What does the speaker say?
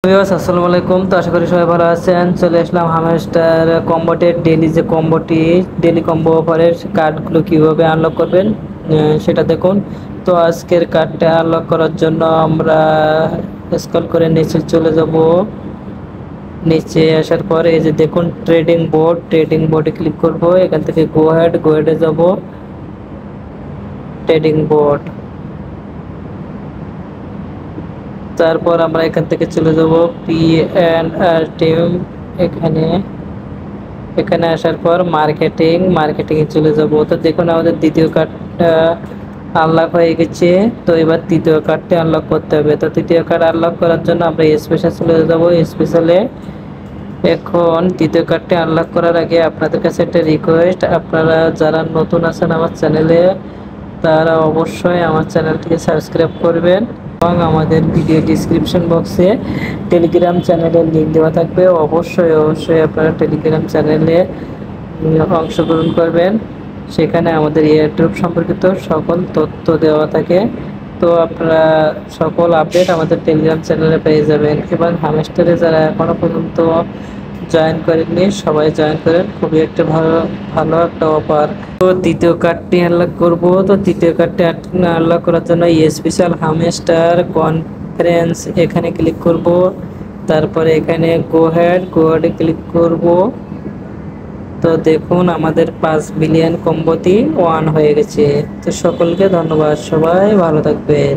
Viewers আসসালামু আলাইকুম। তো আশা করি সবাই ভালো আছেন। চলে আসলাম হামস্টার কম্বোটের ডেইলি যে কম্বোটি ডেইলি কম্বো অফারের কার্ডগুলো কিভাবে আনলক করবেন সেটা দেখুন। তো আজকের কার্ডটা আনলক করার জন্য আমরা স্ক্রল করে নিচে চলে যাব। নিচে আসার পরে এই যে দেখুন ট্রেডিং বোর্ডে ক্লিক করব। এখান থেকে গো হেডে যাব। ট্রেডিং বোর্ড, তারপর আমরা এখান থেকে চলে যাব P&R টিম। এখানে এখানে আসার পর মার্কেটিংয়ে চলে যাব। তো দেখুন আমাদের দ্বিতীয় কার্ডটা আনলক হয়ে গেছে। তো এবার তৃতীয় কার্ডটি আনলক করতে হবে। তো তৃতীয় কার্ড আনলক করার জন্য আমরা স্পেশাল চলে যাব। স্পেশালে এখন তৃতীয় কার্ডটি আনলক করার আগে আপনাদের কাছে একটা রিকোয়েস্ট, আপনারা যারা নতুন আছেন আমার চ্যানেলে তারা অবশ্যই আমার চ্যানেলটিকে সাবস্ক্রাইব করবেন এবং আমাদের ভিডিও ডিসক্রিপশন বক্সে টেলিগ্রাম চ্যানেলের লিঙ্ক দেওয়া থাকবে। অবশ্যই আপনারা টেলিগ্রাম চ্যানেলে অংশগ্রহণ করবেন। সেখানে আমাদের এয়ারড্রপ সম্পর্কিত সকল তথ্য দেওয়া থাকে। তো আপনারা সকল আপডেট আমাদের টেলিগ্রাম চ্যানেলে পেয়ে যাবেন এবং হামস্টারে যারা এখনো পর্যন্ত জয়েন করেননি সবাই জয়েন করেন। খুবই একটা ভালো ভালো একটা অফার। তো তৃতীয় কার্ডটি আনলক করব। তো তৃতীয় কার্ডটি আনলক করার জন্য স্পেশাল হামস্টার কনফারেন্স এখানে ক্লিক করব। তারপরে এখানে গো হেডে ক্লিক করব। তো দেখুন আমাদের 5 বিলিয়ন কম্বোটি ওয়ান হয়ে গেছে। তো সকলকে ধন্যবাদ, সবাই ভালো থাকবেন।